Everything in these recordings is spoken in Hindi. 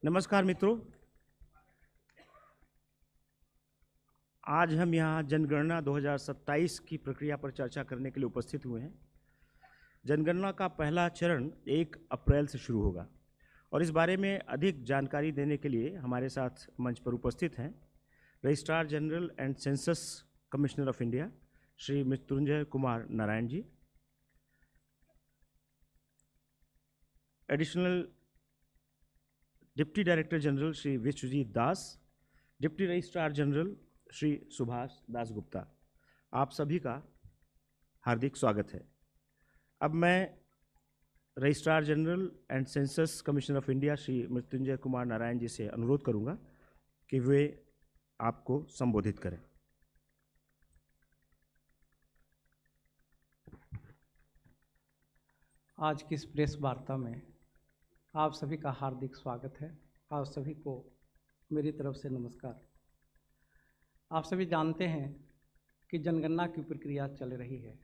नमस्कार मित्रों, आज हम यहाँ जनगणना 2027 की प्रक्रिया पर चर्चा करने के लिए उपस्थित हुए हैं। जनगणना का पहला चरण 1 अप्रैल से शुरू होगा और इस बारे में अधिक जानकारी देने के लिए हमारे साथ मंच पर उपस्थित हैं registrar general and census commissioner of India Shri Mrityunjay Kumar Narayan ji, additional deputy director general Shri Vishwajit Das, deputy registrar general Shri Subhash Dasgupta. आप सभी का हार्दिक स्वागत है। अब मैं registrar general and census commissioner of India Shri Mrityunjay Kumar Narayan ji से अनुरोध करूंगा कि वे आपको संबोधित करें। आज की इस प्रेस वार्ता में आप सभी का हार्दिक स्वागत है। आप सभी को मेरी तरफ से नमस्कार। आप सभी जानते हैं कि जनगणना की प्रक्रिया चल रही है।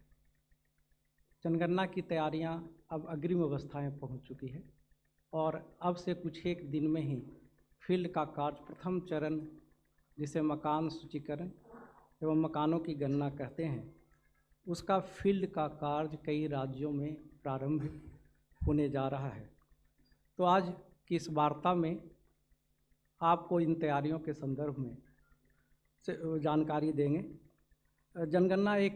जनगणना की तैयारियां अब अग्रिम अवस्था में पहुंच चुकी है और अब से कुछ एक दिन में ही फील्ड का कार्य प्रथम चरण, जिसे मकान सूचीकरण एवं मकानों की गणना कहते हैं, उसका फील्ड का कार्य कई राज्यों में प्रारंभ होने जा रहा है। तो आज की इस वार्ता में आपको इन तैयारियों के संदर्भ में जानकारी देंगे। जनगणना एक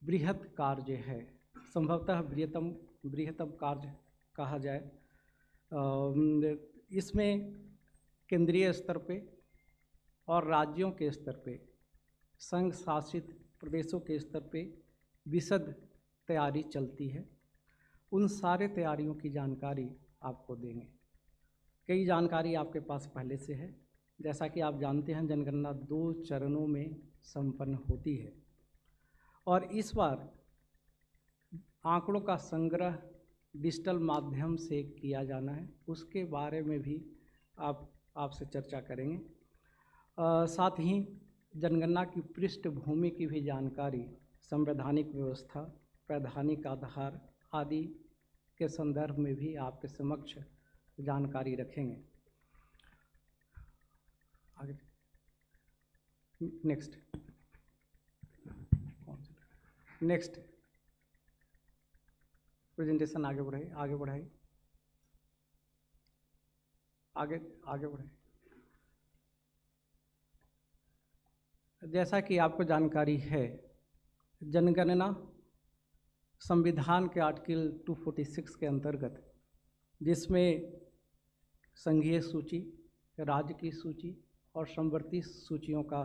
बृहत कार्य है, संभवतः बृहत्तम कार्य कहा जाए। इसमें केंद्रीय स्तर पे और राज्यों के स्तर पे, संघ शासित प्रदेशों के स्तर पे विशद तैयारी चलती है। उन सारे तैयारियों की जानकारी आपको देंगे। कई जानकारी आपके पास पहले से है। जैसा कि आप जानते हैं, जनगणना 2 चरणों में संपन्न होती है और इस बार आंकड़ों का संग्रह डिजिटल माध्यम से किया जाना है। उसके बारे में भी आपसे चर्चा करेंगे। साथ ही जनगणना की पृष्ठभूमि की भी जानकारी, संवैधानिक व्यवस्था, वैधानिक आधार आदि के संदर्भ में भी आपके समक्ष जानकारी रखेंगे। आगे नेक्स्ट प्रेजेंटेशन आगे बढ़ाइए, आगे बढ़ाइए। जैसा कि आपको जानकारी है, जनगणना संविधान के आर्टिकल 246 के अंतर्गत, जिसमें संघीय सूची, राज्य की सूची और समवर्ती सूचियों का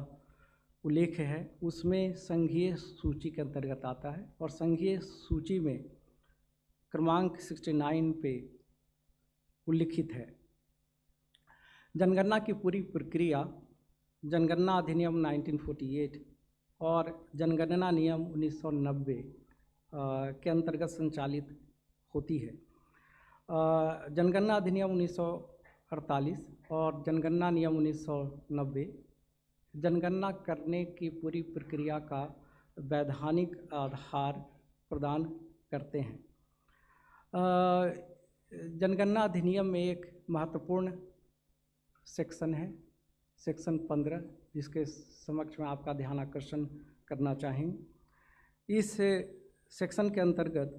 उल्लेख है, उसमें संघीय सूची के अंतर्गत आता है और संघीय सूची में क्रमांक 69 पे उल्लिखित है। जनगणना की पूरी प्रक्रिया जनगणना अधिनियम 1948 और जनगणना नियम 1990 के अंतर्गत संचालित होती है। जनगणना अधिनियम 1948 और जनगणना नियम 1990 जनगणना करने की पूरी प्रक्रिया का वैधानिक आधार प्रदान करते हैं। जनगणना अधिनियम में एक महत्वपूर्ण सेक्शन है, सेक्शन 15, जिसके समक्ष में आपका ध्यान आकर्षण करना चाहेंगे। इस सेक्शन के अंतर्गत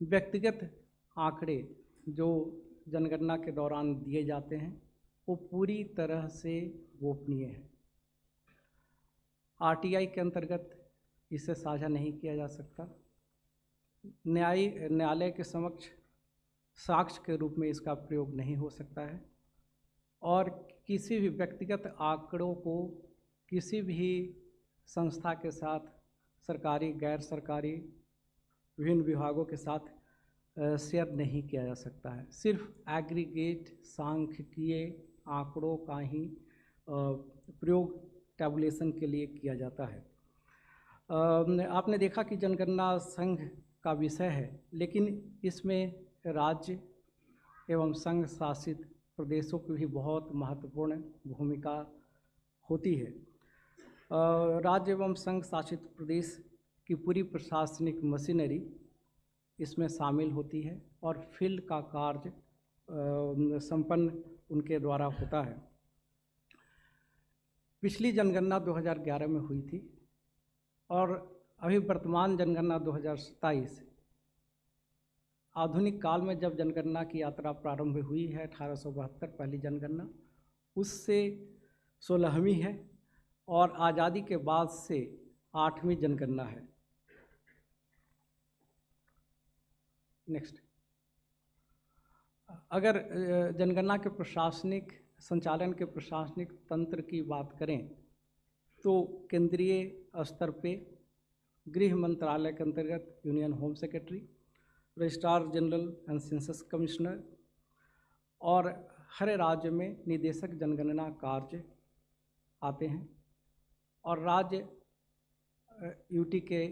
व्यक्तिगत आंकड़े जो जनगणना के दौरान दिए जाते हैं वो पूरी तरह से गोपनीय है। आरटीआई के अंतर्गत इसे साझा नहीं किया जा सकता। न्यायालय के समक्ष साक्ष्य के रूप में इसका प्रयोग नहीं हो सकता है और किसी भी व्यक्तिगत आंकड़ों को किसी भी संस्था के साथ, सरकारी, गैर सरकारी, विभिन्न विभागों के साथ शेयर नहीं किया जा सकता है। सिर्फ एग्रीगेट सांख्यिकीय आंकड़ों का ही प्रयोग टैबुलेशन के लिए किया जाता है। आपने देखा कि जनगणना संघ का विषय है, लेकिन इसमें राज्य एवं संघ शासित प्रदेशों की भी बहुत महत्वपूर्ण भूमिका होती है। राज्य एवं संघ शासित प्रदेश की पूरी प्रशासनिक मशीनरी इसमें शामिल होती है और फील्ड का कार्य संपन्न उनके द्वारा होता है। पिछली जनगणना 2011 में हुई थी और अभी वर्तमान जनगणना 2027 आधुनिक काल में जब जनगणना की यात्रा प्रारंभ हुई है 1872 पहली जनगणना, उससे 16वीं है और आज़ादी के बाद से 8वीं जनगणना है। नेक्स्ट, अगर जनगणना के प्रशासनिक संचालन के प्रशासनिक तंत्र की बात करें तो केंद्रीय स्तर पे गृह मंत्रालय के अंतर्गत union home secretary, registrar general and census commissioner और हर राज्य में निदेशक जनगणना कार्य आते हैं। और राज्य यूटी के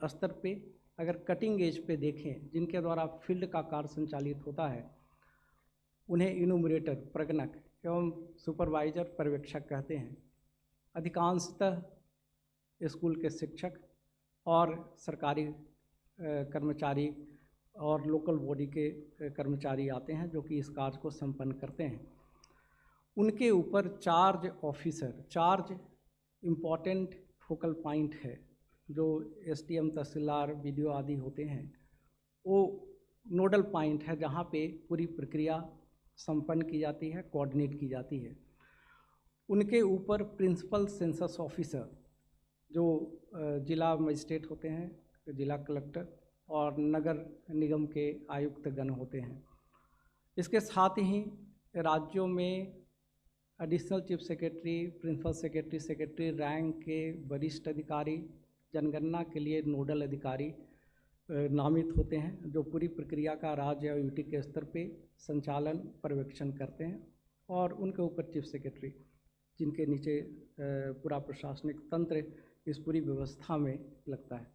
स्तर पे अगर कटिंग एज पे देखें, जिनके द्वारा फील्ड का कार्य संचालित होता है, उन्हें इनुमरेटर प्रगणक एवं सुपरवाइजर पर्यवेक्षक कहते हैं। अधिकांशतः स्कूल के शिक्षक और सरकारी कर्मचारी और लोकल बॉडी के कर्मचारी आते हैं जो कि इस कार्य को संपन्न करते हैं। उनके ऊपर charge officer, charge important focal point है, जो एसडीएम, तहसीलदार, बीडीओ आदि होते हैं, वो नोडल पॉइंट है जहाँ पे पूरी प्रक्रिया संपन्न की जाती है, कोऑर्डिनेट की जाती है। उनके ऊपर प्रिंसिपल सेंसस ऑफिसर, जो जिला मजिस्ट्रेट होते हैं, जिला कलेक्टर और नगर निगम के आयुक्त गण होते हैं। इसके साथ ही राज्यों में additional chief secretary, principal secretary, secretary rank के वरिष्ठ अधिकारी, जनगणना के लिए नोडल अधिकारी नामित होते हैं, जो पूरी प्रक्रिया का राज्य और यूटी के स्तर पे संचालन पर्यवेक्षण करते हैं। और उनके ऊपर चीफ सेक्रेटरी, जिनके नीचे पूरा प्रशासनिक तंत्र इस पूरी व्यवस्था में लगता है।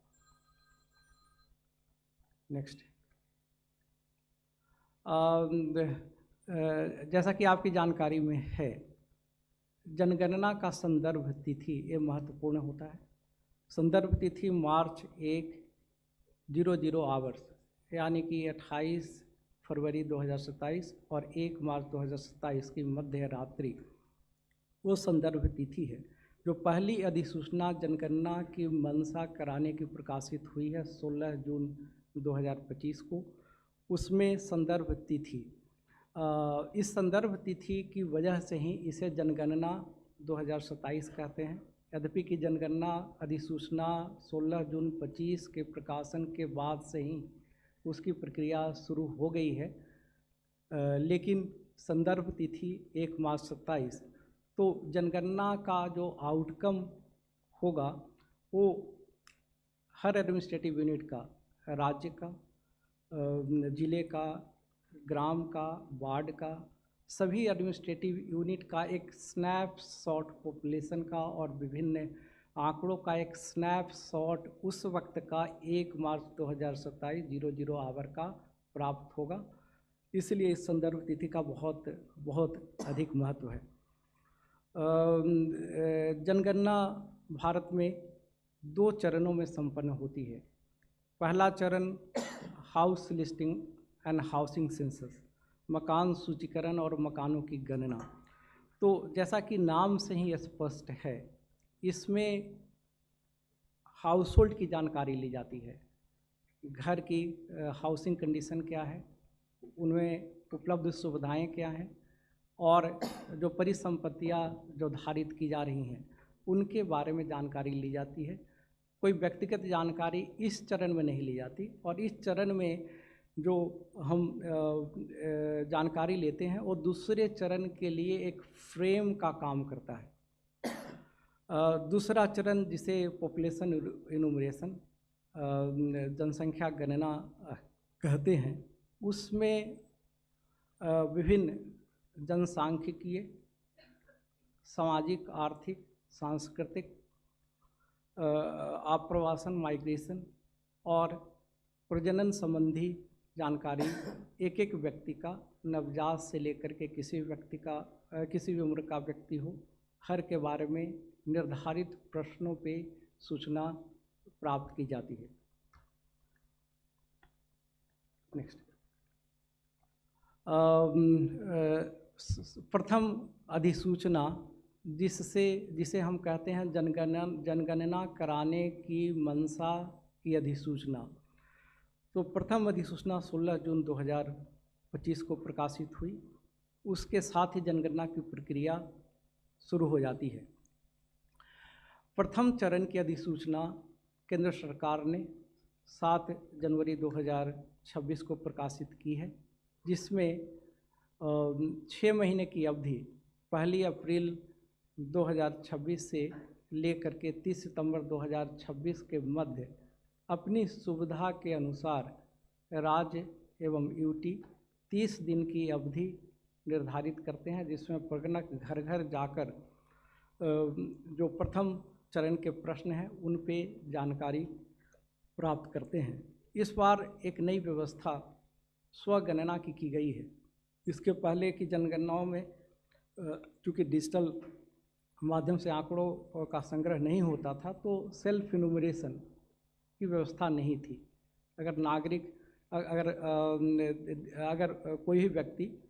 नेक्स्ट, जैसा कि आपकी जानकारी में है, जनगणना का संदर्भ तिथि ये महत्वपूर्ण होता है। संदर्भ तिथि मार्च 1:00 आवर्स यानी कि 28 फरवरी 2027 और 1 मार्च 2027 की मध्य रात्रि वो संदर्भ तिथि है। जो पहली अधिसूचना जनगणना की मंशा कराने की प्रकाशित हुई है 16 जून 2025 को, उसमें संदर्भ तिथि, इस संदर्भ तिथि की वजह से ही इसे जनगणना 2027 कहते हैं। यद्यपि कि जनगणना अधिसूचना 16 जून 25 के प्रकाशन के बाद से ही उसकी प्रक्रिया शुरू हो गई है, लेकिन संदर्भ तिथि 1 मार्च 27, तो जनगणना का जो आउटकम होगा वो हर एडमिनिस्ट्रेटिव यूनिट का, राज्य का, जिले का, ग्राम का, वार्ड का, सभी एडमिनिस्ट्रेटिव यूनिट का एक स्नैपशॉट पॉपुलेशन का और विभिन्न आंकड़ों का एक स्नैपशॉट उस वक्त का 1 मार्च 2027 00 आवर का प्राप्त होगा। इसलिए इस संदर्भ तिथि का बहुत अधिक महत्व है। जनगणना भारत में 2 चरणों में संपन्न होती है। पहला चरण house listing and housing census, मकान सूचीकरण और मकानों की गणना। तो जैसा कि नाम से ही स्पष्ट है, इसमें हाउस होल्ड की जानकारी ली जाती है। घर की हाउसिंग कंडीशन क्या है, उनमें उपलब्ध सुविधाएं क्या हैं और जो परिसंपत्तियां जो धारित की जा रही हैं उनके बारे में जानकारी ली जाती है। कोई व्यक्तिगत जानकारी इस चरण में नहीं ली जाती। और इस चरण में जो हम जानकारी लेते हैं वो दूसरे चरण के लिए एक फ्रेम का काम करता है। दूसरा चरण जिसे पॉपुलेशन इनुमरेशन, जनसंख्या गणना कहते हैं, उसमें विभिन्न जनसांख्यिकीय, सामाजिक, आर्थिक, सांस्कृतिक, आप्रवासन, माइग्रेशन और प्रजनन संबंधी जानकारी एक एक व्यक्ति का, नवजात से लेकर के किसी व्यक्ति का, किसी भी उम्र का व्यक्ति हो, हर के बारे में निर्धारित प्रश्नों पे सूचना प्राप्त की जाती है। नेक्स्ट, प्रथम अधिसूचना जिसे हम कहते हैं जनगणना कराने की मंशा की अधिसूचना। तो प्रथम अधिसूचना 16 जून 2025 को प्रकाशित हुई। उसके साथ ही जनगणना की प्रक्रिया शुरू हो जाती है। प्रथम चरण की अधिसूचना केंद्र सरकार ने 7 जनवरी 2026 को प्रकाशित की है, जिसमें 6 महीने की अवधि 1 अप्रैल 2026 से लेकर के 30 सितंबर 2026 के मध्य अपनी सुविधा के अनुसार राज्य एवं यूटी 30 दिन की अवधि निर्धारित करते हैं, जिसमें प्रगणक घर घर जाकर जो प्रथम चरण के प्रश्न हैं उन पे जानकारी प्राप्त करते हैं। इस बार एक नई व्यवस्था स्वगणना की गई है। इसके पहले की जनगणनाओं में चूँकि डिजिटल माध्यम से आंकड़ों का संग्रह नहीं होता था, तो सेल्फ इनुमरेशन की व्यवस्था नहीं थी। अगर नागरिक अगर कोई भी व्यक्ति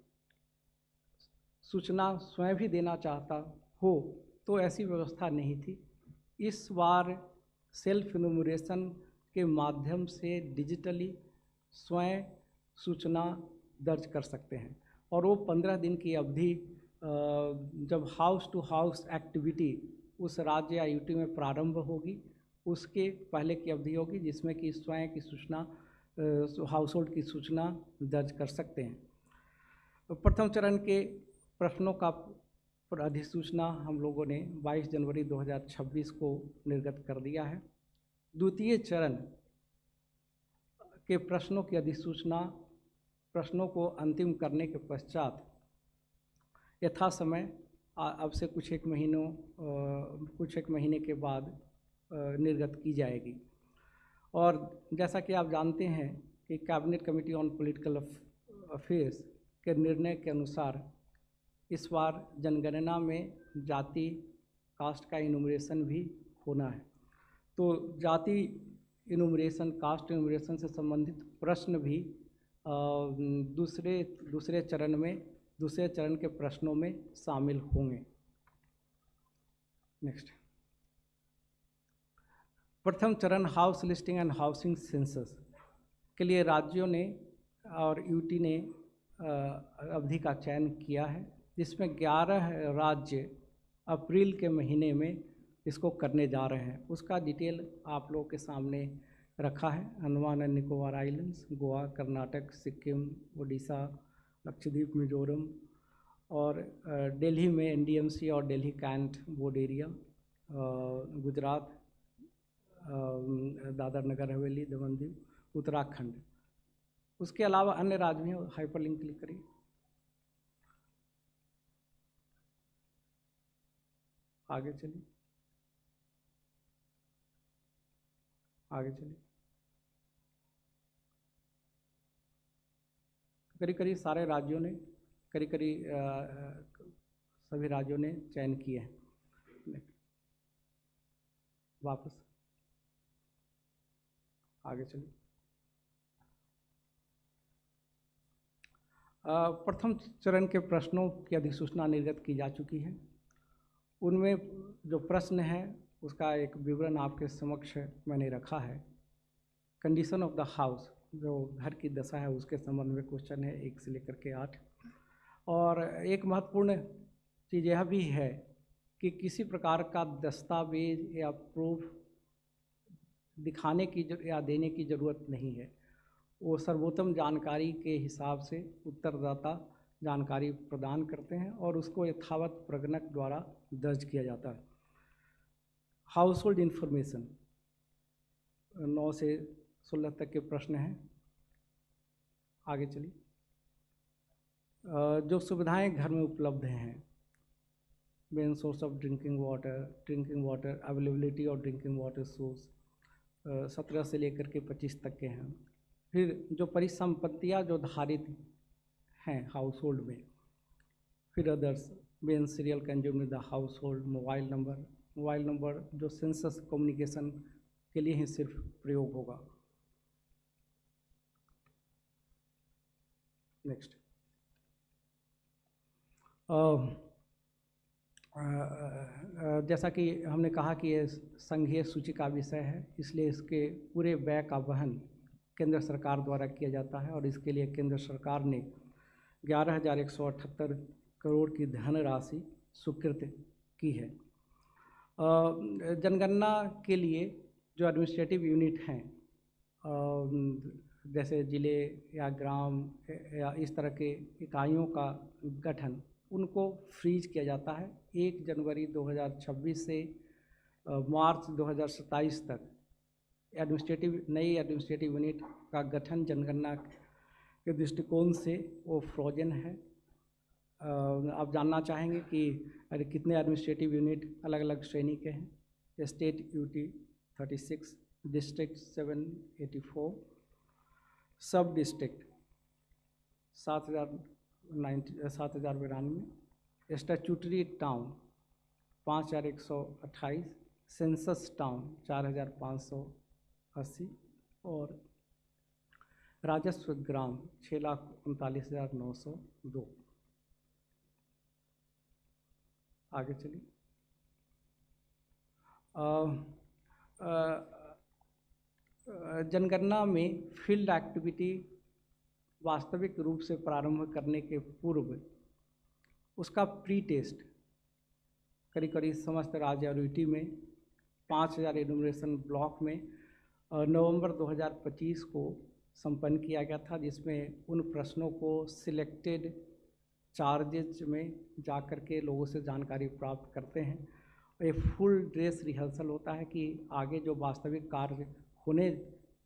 सूचना स्वयं भी देना चाहता हो तो ऐसी व्यवस्था नहीं थी। इस बार सेल्फ इनुमरेशन के माध्यम से डिजिटली स्वयं सूचना दर्ज कर सकते हैं, और वो 15 दिन की अवधि जब हाउस टू हाउस एक्टिविटी उस राज्य या यूटी में प्रारंभ होगी, उसके पहले की अवधि होगी, जिसमें कि स्वयं की सूचना हाउस होल्ड की सूचना दर्ज कर सकते हैं। प्रथम चरण के प्रश्नों का अधिसूचना हम लोगों ने 22 जनवरी 2026 को निर्गत कर दिया है। द्वितीय चरण के प्रश्नों की अधिसूचना प्रश्नों को अंतिम करने के पश्चात यथा समय अब से कुछ एक महीने के बाद निर्गत की जाएगी। और जैसा कि आप जानते हैं कि cabinet committee on political affairs के निर्णय के अनुसार इस बार जनगणना में जाति कास्ट का इनुमरेशन भी होना है। तो जाति इनुमरेशन, कास्ट इनुमरेशन से संबंधित प्रश्न भी दूसरे चरण के प्रश्नों में शामिल होंगे। नेक्स्ट, प्रथम चरण house listing and housing census के लिए राज्यों ने और यूटी ने अवधि का चयन किया है, जिसमें 11 राज्य अप्रैल के महीने में इसको करने जा रहे हैं। उसका डिटेल आप लोगों के सामने रखा है। अंडमान एंड निकोबार आइलैंड्स, गोवा, कर्नाटक, सिक्किम, उड़ीसा, लक्षद्वीप, मिजोरम, और दिल्ली में एनडीएमसी और Delhi cantt board area, Gujarat, Dadar Nagar Haveli, Daman Diu, Uttarakhand. उसके अलावा अन्य राज्य में हाइपरलिंक क्लिक करिए। आगे चलिए, आगे चलिए। करीब सारे राज्यों ने सभी राज्यों ने चयन किए हैं। वापस आगे चलिए। प्रथम चरण के प्रश्नों की अधिसूचना निर्गत की जा चुकी है। उनमें जो प्रश्न है उसका एक विवरण आपके समक्ष मैंने रखा है। कंडीशन ऑफ द हाउस, जो घर की दशा है उसके संबंध में क्वेश्चन है 1 से लेकर के 8। और एक महत्वपूर्ण चीज़ यह भी है कि किसी प्रकार का दस्तावेज या प्रूफ दिखाने की या देने की ज़रूरत नहीं है। वो सर्वोत्तम जानकारी के हिसाब से उत्तरदाता जानकारी प्रदान करते हैं और उसको यथावत प्रगणक द्वारा दर्ज किया जाता है। हाउस होल्ड इन्फॉर्मेशन 9 से 16 तक के प्रश्न हैं। आगे चलिए। जो सुविधाएं घर में उपलब्ध हैं, main source of drinking water, availability of drinking water source 17 से लेकर के 25 तक के हैं। फिर जो परिसंपत्तियां जो धारित हैं हाउस होल्ड में, फिर others, main serial consume in the house hold, mobile number जो सेंसस कम्युनिकेशन के लिए ही सिर्फ प्रयोग होगा। नेक्स्ट, जैसा कि हमने कहा कि ये संघीय सूची का विषय है, इसलिए इसके पूरे व्यय का वहन केंद्र सरकार द्वारा किया जाता है और इसके लिए केंद्र सरकार ने 11,178 करोड़ की धनराशि स्वीकृत की है। जनगणना के लिए जो एडमिनिस्ट्रेटिव यूनिट हैं, जैसे ज़िले या ग्राम या इस तरह के इकाइयों का गठन, उनको फ्रीज किया जाता है 1 जनवरी 2026 से मार्च 2027 तक। नई एडमिनिस्ट्रेटिव यूनिट का गठन जनगणना के दृष्टिकोण से वो फ्रोजन है। आप जानना चाहेंगे कि कितने एडमिनिस्ट्रेटिव यूनिट अलग अलग श्रेणी के हैं। स्टेट यूटी 36, डिस्ट्रिक्ट 784, सब district 7,092, statutory town 5,128, census town 4,580 और राजस्व ग्राम 6,39,902। आगे चलिए। जनगणना में फील्ड एक्टिविटी वास्तविक रूप से प्रारंभ करने के पूर्व उसका प्री टेस्ट करीब समस्त राज्य और यूटी में 5,000 एनुमरेशन ब्लॉक में नवंबर 2025 को संपन्न किया गया था, जिसमें उन प्रश्नों को सिलेक्टेड चार्जेज में जा कर के लोगों से जानकारी प्राप्त करते हैं। ये फुल ड्रेस रिहर्सल होता है कि आगे जो वास्तविक कार्य होने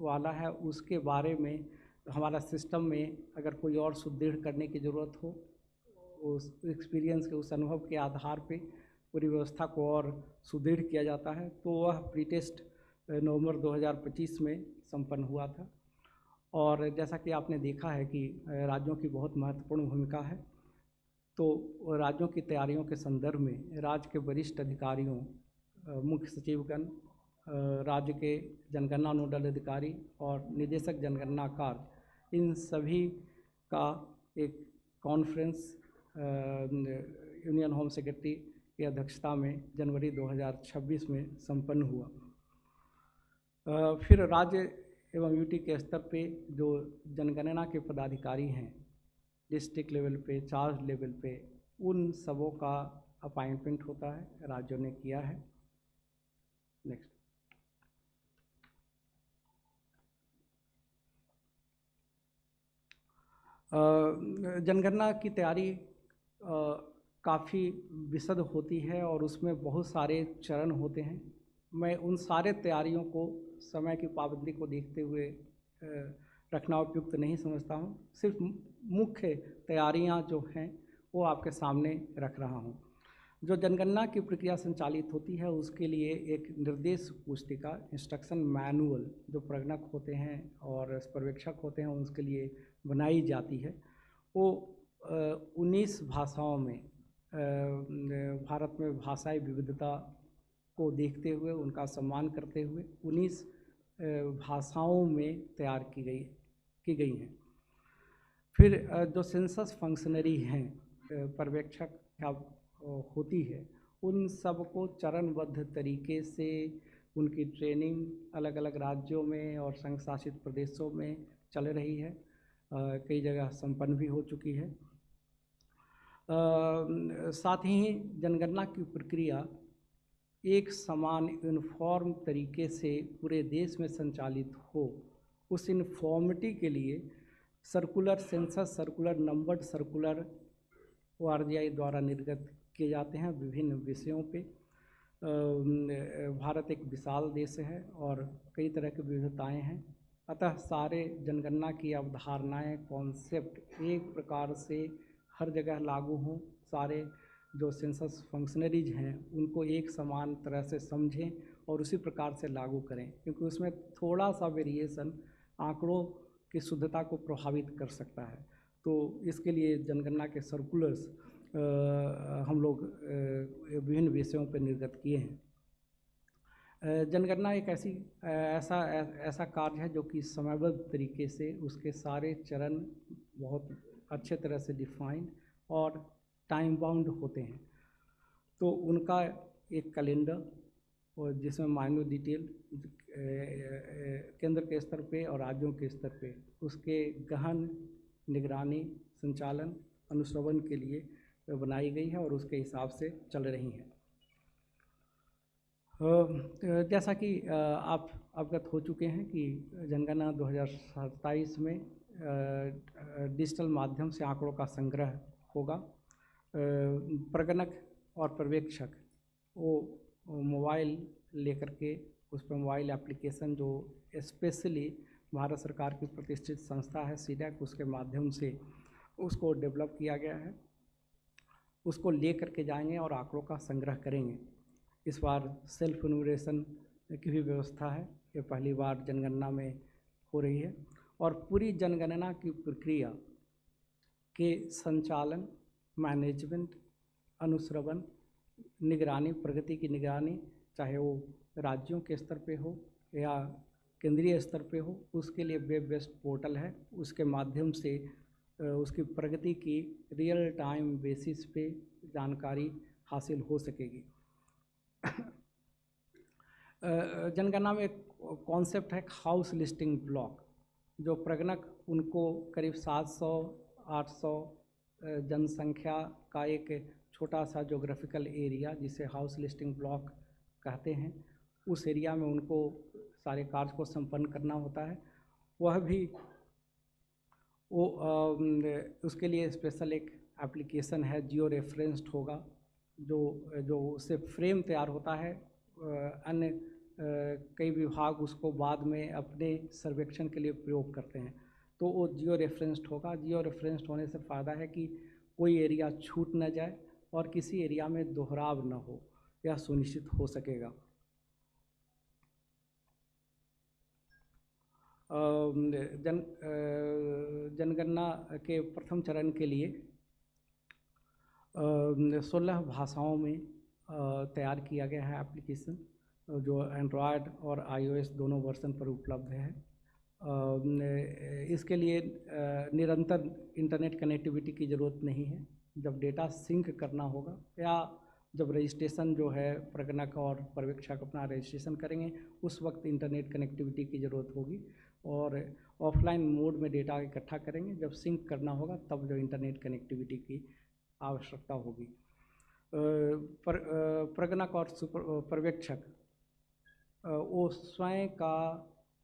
वाला है उसके बारे में हमारा सिस्टम में अगर कोई और सुदृढ़ करने की ज़रूरत हो, उस एक्सपीरियंस के उस अनुभव के आधार पे पूरी व्यवस्था को और सुदृढ़ किया जाता है। तो वह प्री टेस्ट नवंबर 2025 में संपन्न हुआ था। और जैसा कि आपने देखा है कि राज्यों की बहुत महत्वपूर्ण भूमिका है, तो राज्यों की तैयारियों के संदर्भ में राज्य के वरिष्ठ अधिकारियों, मुख्य सचिवगण, राज्य के जनगणना नोडल अधिकारी और निदेशक जनगणना कार्य, इन सभी का एक कॉन्फ्रेंस यूनियन होम सेक्रेटरी की अध्यक्षता में जनवरी 2026 में संपन्न हुआ। फिर राज्य एवं यूटी के स्तर पे जो जनगणना के पदाधिकारी हैं, डिस्ट्रिक्ट लेवल पे, चार्ज लेवल पे, उन सबों का अपॉइंटमेंट होता है, राज्यों ने किया है। नेक्स्ट। जनगणना की तैयारी काफ़ी विशद होती है और उसमें बहुत सारे चरण होते हैं। मैं उन सारे तैयारियों को समय की पाबंदी को देखते हुए रखना उपयुक्त नहीं समझता हूँ। सिर्फ मुख्य तैयारियाँ जो हैं वो आपके सामने रख रहा हूँ। जो जनगणना की प्रक्रिया संचालित होती है उसके लिए एक निर्देश पुस्तिका, इंस्ट्रक्शन मैनुअल, जो प्रगणक होते हैं और पर्यवेक्षक होते हैं उसके लिए बनाई जाती है। वो 19 भाषाओं में, भारत में भाषाई विविधता को देखते हुए, उनका सम्मान करते हुए 19 भाषाओं में तैयार की गई हैं। फिर जो सेंसस फंक्शनरी हैं, पर्यवेक्षक क्या होती है, उन सब को चरणबद्ध तरीके से उनकी ट्रेनिंग अलग अलग राज्यों में और संघ शासित प्रदेशों में चल रही है। कई जगह संपन्न भी हो चुकी है। साथ ही जनगणना की प्रक्रिया एक समान यूनिफॉर्म तरीके से पूरे देश में संचालित हो, उस यूनिफॉर्मिटी के लिए circular census circular, numbered circular ORGI द्वारा निर्गत किए जाते हैं विभिन्न विषयों पे। भारत एक विशाल देश है और कई तरह की विविधताएं हैं, अतः सारे जनगणना की अवधारणाएं, कॉन्सेप्ट एक प्रकार से हर जगह लागू हों। सारे जो सेंसस फंक्शनरीज हैं उनको एक समान तरह से समझें और उसी प्रकार से लागू करें, क्योंकि उसमें थोड़ा सा वेरिएशन आंकड़ों की शुद्धता को प्रभावित कर सकता है। तो इसके लिए जनगणना के सर्कुलर्स हम लोग विभिन्न विषयों पर निर्गत किए हैं। जनगणना एक ऐसा कार्य है जो कि समयबद्ध तरीके से उसके सारे चरण बहुत अच्छे तरह से डिफाइन और टाइम बाउंड होते हैं, तो उनका एक कैलेंडर और जिसमें माइन्यूट डिटेल केंद्र के स्तर पे और राज्यों के स्तर पे उसके गहन निगरानी, संचालन, अनुश्रवण के लिए बनाई गई है और उसके हिसाब से चल रही हैं। जैसा कि आप अवगत हो चुके हैं कि जनगणना 2027 में डिजिटल माध्यम से आंकड़ों का संग्रह होगा। प्रगणक और पर्यवेक्षक वो मोबाइल लेकर के उस पर मोबाइल एप्लीकेशन जो स्पेशली भारत सरकार की प्रतिष्ठित संस्था है सीडैक, उसके माध्यम से उसको डेवलप किया गया है, उसको ले करके जाएंगे और आंकड़ों का संग्रह करेंगे। इस बार सेल्फ इन्यूमरेशन की भी व्यवस्था है, ये पहली बार जनगणना में हो रही है और पूरी जनगणना की प्रक्रिया के संचालन, मैनेजमेंट, अनुश्रवण, निगरानी, प्रगति की निगरानी, चाहे वो राज्यों के स्तर पे हो या केंद्रीय स्तर पे हो, उसके लिए वेब बेस्ड पोर्टल है, उसके माध्यम से उसकी प्रगति की रियल टाइम बेसिस पे जानकारी हासिल हो सकेगी। जनगणना में एक कॉन्सेप्ट है हाउस लिस्टिंग ब्लॉक, जो प्रगणक उनको करीब 700-800 जनसंख्या का एक छोटा सा जोग्राफिकल एरिया जिसे हाउस लिस्टिंग ब्लॉक कहते हैं, उस एरिया में उनको सारे कार्य को संपन्न करना होता है। वह भी वो उसके लिए स्पेशल एक एप्लीकेशन है, जियो रेफरेंस्ड होगा, जो उससे फ्रेम तैयार होता है। अन्य कई विभाग उसको बाद में अपने सर्वेक्षण के लिए प्रयोग करते हैं, तो वो जियो रेफरेंस्ड होगा। जियो रेफरेंस्ड होने से फ़ायदा है कि कोई एरिया छूट न जाए और किसी एरिया में दोहराव न हो, यह सुनिश्चित हो सकेगा। जनगणना के प्रथम चरण के लिए 16 भाषाओं में तैयार किया गया है एप्लीकेशन, जो एंड्रॉयड और iOS दोनों वर्जन पर उपलब्ध है। इसके लिए निरंतर इंटरनेट कनेक्टिविटी की ज़रूरत नहीं है। जब डेटा सिंक करना होगा या जब रजिस्ट्रेशन जो है प्रगणक और पर्यवेक्षक अपना रजिस्ट्रेशन करेंगे, उस वक्त इंटरनेट कनेक्टिविटी की ज़रूरत होगी और ऑफलाइन मोड में डेटा इकट्ठा करेंगे। जब सिंक करना होगा तब जो इंटरनेट कनेक्टिविटी की आवश्यकता होगी। प्रगणक और पर्यवेक्षक वो स्वयं का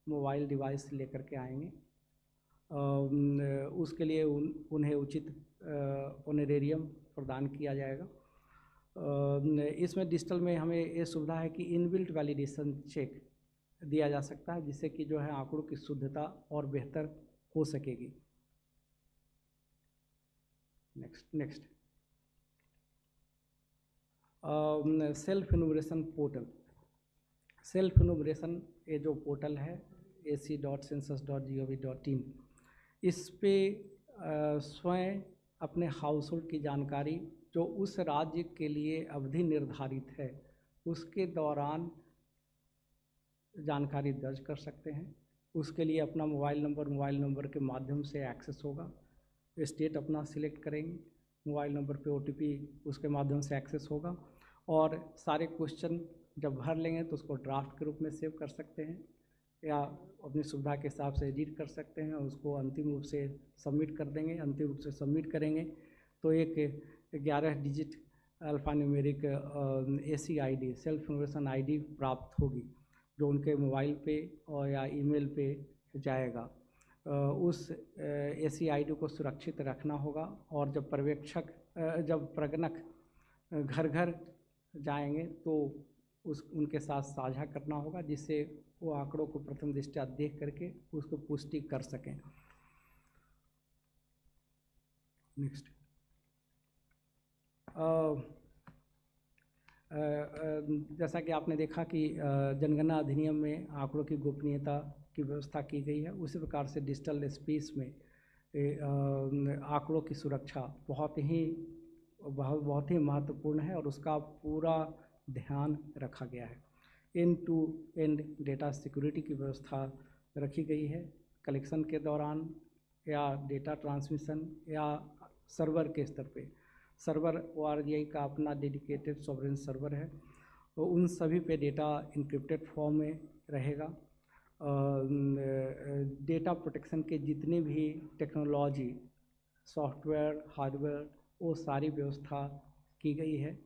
मोबाइल डिवाइस लेकर के आएंगे। उसके लिए उन्हें उचित ऑनरेरियम प्रदान किया जाएगा। इसमें डिजिटल में हमें ये सुविधा है कि इनबिल्ट वैलिडेशन चेक दिया जा सकता है, जिससे कि जो है आंकड़ों की शुद्धता और बेहतर हो सकेगी। Next self enumeration portal. Self enumeration ये जो पोर्टल है ac.census.gov.in, इस पे स्वयं अपने हाउस होल्ड की जानकारी जो उस राज्य के लिए अवधि निर्धारित है उसके दौरान जानकारी दर्ज कर सकते हैं। उसके लिए अपना मोबाइल नंबर के माध्यम से एक्सेस होगा। स्टेट अपना सिलेक्ट करेंगे, मोबाइल नंबर पे OTP उसके माध्यम से एक्सेस होगा और सारे क्वेश्चन जब भर लेंगे तो उसको ड्राफ्ट के रूप में सेव कर सकते हैं या अपनी सुविधा के हिसाब से एडिट कर सकते हैं, उसको अंतिम रूप से सबमिट कर देंगे। अंतिम रूप से सबमिट करेंगे तो एक 11 digit alphanumeric ACID self enumeration ID प्राप्त होगी, जो उनके मोबाइल पे और या ईमेल पे जाएगा। उस ACID को सुरक्षित रखना होगा और जब प्रगणक घर घर जाएंगे तो उनके साथ साझा करना होगा, जिससे वो आंकड़ों को प्रथम दृष्टया देख करके उसको पुष्टि कर सकें। नेक्स्ट जैसा कि आपने देखा कि जनगणना अधिनियम में आंकड़ों की गोपनीयता की व्यवस्था की गई है, उसी प्रकार से डिजिटल स्पेस में आंकड़ों की सुरक्षा बहुत ही महत्वपूर्ण है और उसका पूरा ध्यान रखा गया है। End to end data security की व्यवस्था रखी गई है। कलेक्शन के दौरान या डेटा ट्रांसमिशन या सर्वर के स्तर पे सर्वर ORGI का अपना डेडिकेटेड सॉवरेन सर्वर है, तो उन सभी पे डेटा इंक्रिप्टेड फॉर्म में रहेगा। डेटा प्रोटेक्शन के जितने भी टेक्नोलॉजी, सॉफ्टवेयर, हार्डवेयर, वो सारी व्यवस्था की गई है।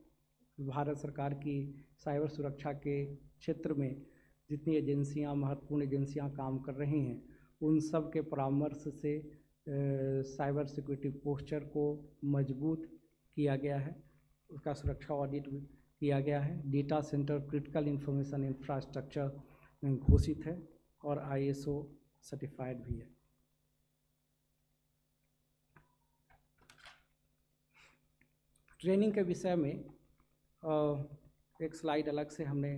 भारत सरकार की साइबर सुरक्षा के क्षेत्र में जितनी एजेंसियां, महत्वपूर्ण एजेंसियां काम कर रही हैं, उन सब के परामर्श से साइबर सिक्योरिटी पोस्चर को मजबूत किया गया है, उसका सुरक्षा ऑडिट भी किया गया है। Data centre critical information infrastructure घोषित है और ISO सर्टिफाइड भी है। ट्रेनिंग के विषय में एक स्लाइड अलग से हमने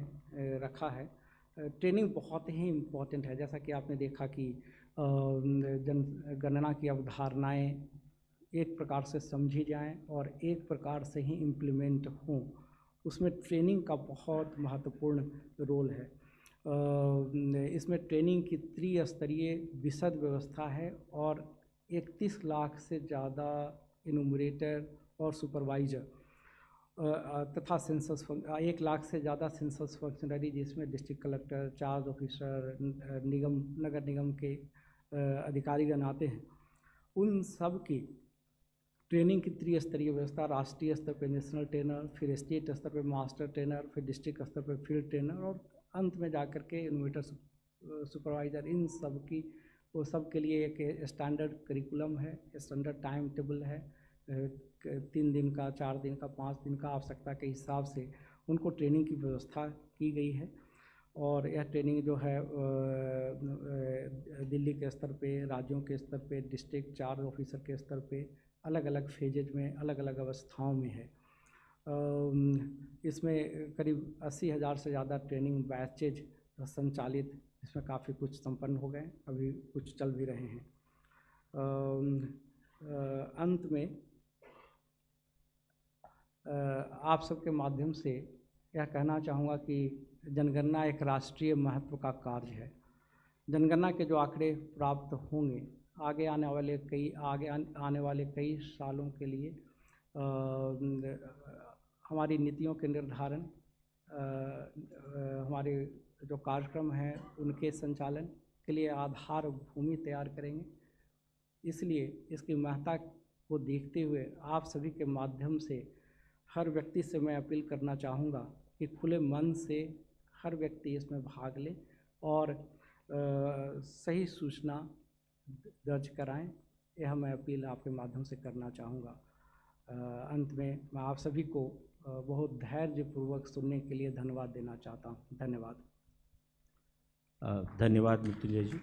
रखा है। ट्रेनिंग बहुत ही इम्पोर्टेंट है। जैसा कि आपने देखा कि जनगणना की अवधारणाएं एक प्रकार से समझी जाएं और एक प्रकार से ही इम्प्लीमेंट हों, उसमें ट्रेनिंग का बहुत महत्वपूर्ण रोल है। इसमें ट्रेनिंग की त्रिस्तरीय विशद व्यवस्था है और 31 लाख से ज़्यादा इनुमरेटर और सुपरवाइज़र तथा सेंसस 1 लाख से ज़्यादा सेंसस फंक्शनरी, जिसमें डिस्ट्रिक्ट कलेक्टर, चार्ज ऑफिसर, नगर निगम के अधिकारीगण आते हैं। उन सब की ट्रेनिंग की त्रिस्तरीय व्यवस्था, राष्ट्रीय स्तर पर नेशनल ट्रेनर, फिर स्टेट स्तर पर मास्टर ट्रेनर, फिर डिस्ट्रिक्ट स्तर पर फील्ड ट्रेनर और अंत में जाकर के इनोवेटर सुपरवाइज़र, इन सब की वो सब के लिए एक स्टैंडर्ड करिकुलम है, स्टैंडर्ड टाइम टेबल है। 3 दिन का, 4 दिन का, 5 दिन का आवश्यकता के हिसाब से उनको ट्रेनिंग की व्यवस्था की गई है। और यह ट्रेनिंग जो है दिल्ली के स्तर पे, राज्यों के स्तर पे, डिस्ट्रिक्ट चार्ज ऑफिसर के स्तर पे अलग अलग फेजेज में, अलग अलग अवस्थाओं में है। इसमें करीब 80,000 से ज़्यादा ट्रेनिंग बैचेज संचालित, इसमें काफ़ी कुछ संपन्न हो गए, अभी कुछ चल भी रहे हैं। अंत में आप सबके माध्यम से यह कहना चाहूँगा कि जनगणना एक राष्ट्रीय महत्व का कार्य है। जनगणना के जो आंकड़े प्राप्त होंगे आगे आने वाले कई सालों के लिए हमारी नीतियों के निर्धारण, हमारे जो कार्यक्रम हैं उनके संचालन के लिए आधार भूमि तैयार करेंगे। इसलिए इसकी महत्ता को देखते हुए आप सभी के माध्यम से हर व्यक्ति से मैं अपील करना चाहूँगा कि खुले मन से हर व्यक्ति इसमें भाग ले और सही सूचना दर्ज कराएं। यह मैं अपील आपके माध्यम से करना चाहूँगा। अंत में मैं आप सभी को बहुत धैर्यपूर्वक सुनने के लिए धन्यवाद देना चाहता हूँ। धन्यवाद। धन्यवाद मृत्युंजय जी।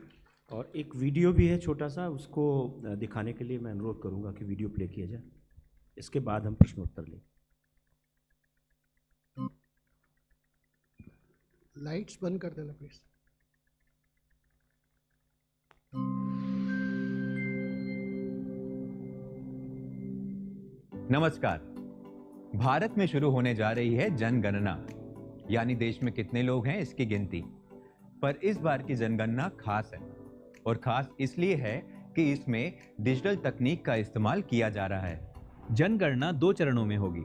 और एक वीडियो भी है छोटा सा, उसको दिखाने के लिए मैं अनुरोध करूँगा कि वीडियो प्ले किया जाए, इसके बाद हम प्रश्नोत्तर लें। लाइट्स बंद कर देना प्लीज। नमस्कार। भारत में शुरू होने जा रही है जनगणना, यानी देश में कितने लोग हैं इसकी गिनती। पर इस बार की जनगणना खास है, और खास इसलिए है कि इसमें डिजिटल तकनीक का इस्तेमाल किया जा रहा है। जनगणना 2 चरणों में होगी।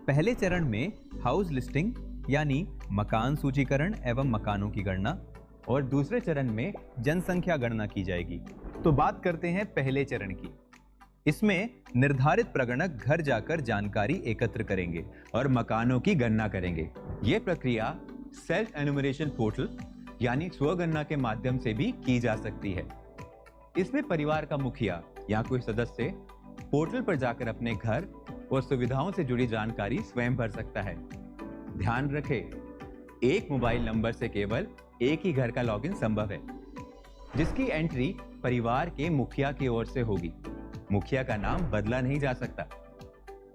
पहले चरण में हाउस लिस्टिंग यानी मकान सूचीकरण एवं मकानों की गणना, और दूसरे चरण में जनसंख्या गणना की जाएगी। तो बात करते हैं पहले चरण की। इसमें निर्धारित प्रगणक घर जाकर जानकारी एकत्र करेंगे और मकानों की गणना करेंगे। ये प्रक्रिया सेल्फ एनुमरेशन पोर्टल यानी स्वगणना के माध्यम से भी की जा सकती है। इसमें परिवार का मुखिया या कोई सदस्य पोर्टल पर जाकर अपने घर और सुविधाओं से जुड़ी जानकारी स्वयं भर सकता है। ध्यान रखें, एक मोबाइल नंबर से केवल एक ही घर का लॉगिन संभव है, जिसकी एंट्री परिवार के मुखिया की ओर से होगी। मुखिया का नाम बदला नहीं जा सकता।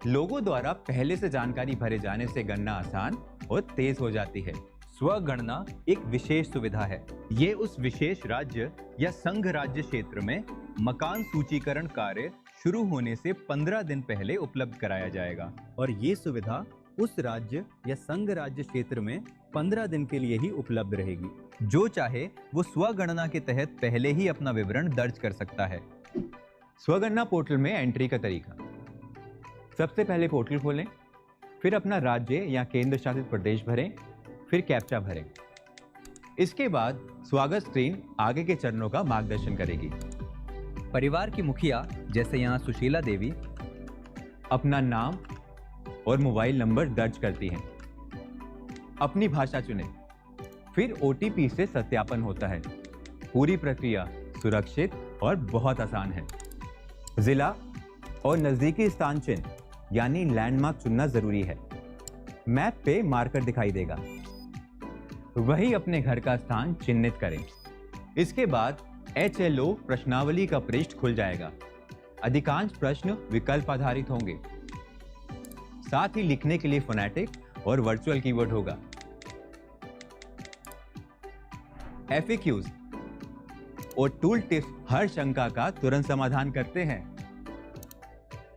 लोगों द्वारा पहले से जानकारी भरे जाने से गणना आसान और तेज हो जाती है। स्वगणना एक विशेष सुविधा है। ये उस विशेष राज्य या संघ राज्य क्षेत्र में मकान सूचीकरण कार्य शुरू होने से 15 दिन पहले उपलब्ध कराया जाएगा, और ये सुविधा उस राज्य या संघ राज्य क्षेत्र में 15 दिन के लिए ही उपलब्ध रहेगी। जो चाहे वो स्वगणना के तहत पहले ही अपना विवरण दर्ज कर सकता है। स्वगणना पोर्टल में एंट्री का तरीका। सबसे पहले पोर्टल खोलें, फिर अपना राज्य या केंद्र शासित प्रदेश भरें, फिर कैप्चा भरें। इसके बाद स्वागत स्क्रीन आगे के चरणों का मार्गदर्शन करेगी। परिवार की मुखिया जैसे यहाँ सुशीला देवी अपना नाम और मोबाइल नंबर दर्ज करती हैं। अपनी भाषा चुनें, फिर OTP से सत्यापन होता है। पूरी प्रक्रिया सुरक्षित और बहुत आसान है। जिला और नजदीकी स्थान चिन्ह यानी लैंडमार्क चुनना जरूरी है। मैप पे मार्कर दिखाई देगा, वही अपने घर का स्थान चिन्हित करें। इसके बाद HLO प्रश्नावली का पृष्ठ खुल जाएगा। अधिकांश प्रश्न विकल्प आधारित होंगे, साथ ही लिखने के लिए फोनेटिक और वर्चुअल कीवर्ड होगा। FAQs और टूल टिप्स हर शंका का तुरंत समाधान करते हैं।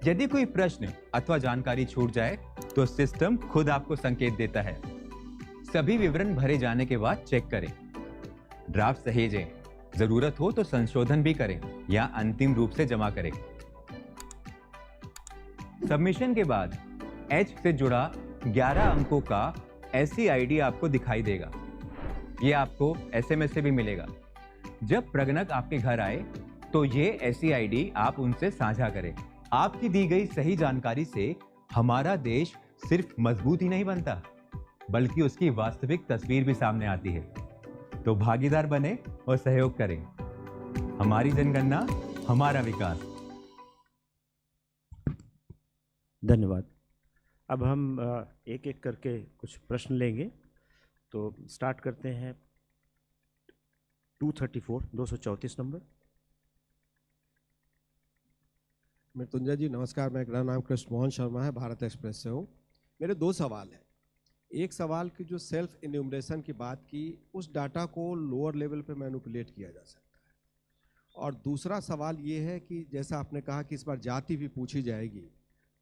यदि कोई प्रश्न अथवा जानकारी छूट जाए तो सिस्टम खुद आपको संकेत देता है। सभी विवरण भरे जाने के बाद चेक करें। ड्राफ्ट सहेजें, जरूरत हो तो संशोधन भी करें या अंतिम रूप से जमा करें। सबमिशन के बाद H से जुड़ा 11 अंकों का SCID आपको दिखाई देगा। यह आपको SMS से भी मिलेगा। जब प्रगणक आपके घर आए तो ये SCID आप उनसे साझा करें। आपकी दी गई सही जानकारी से हमारा देश सिर्फ मजबूत ही नहीं बनता, बल्कि उसकी वास्तविक तस्वीर भी सामने आती है। तो भागीदार बने और सहयोग करें। हमारी जनगणना, हमारा विकास। धन्यवाद। अब हम एक एक करके कुछ प्रश्न लेंगे। तो स्टार्ट करते हैं 234 नंबर। मृत्युंजय जी नमस्कार, मेरा नाम कृष्ण मोहन शर्मा है, भारत एक्सप्रेस से हूँ। मेरे दो सवाल हैं। एक सवाल की जो सेल्फ इन्यूमरेशन की बात की, उस डाटा को लोअर लेवल पे मैनिपुलेट किया जा सकता है। और दूसरा सवाल ये है कि जैसा आपने कहा कि इस बार जाति भी पूछी जाएगी,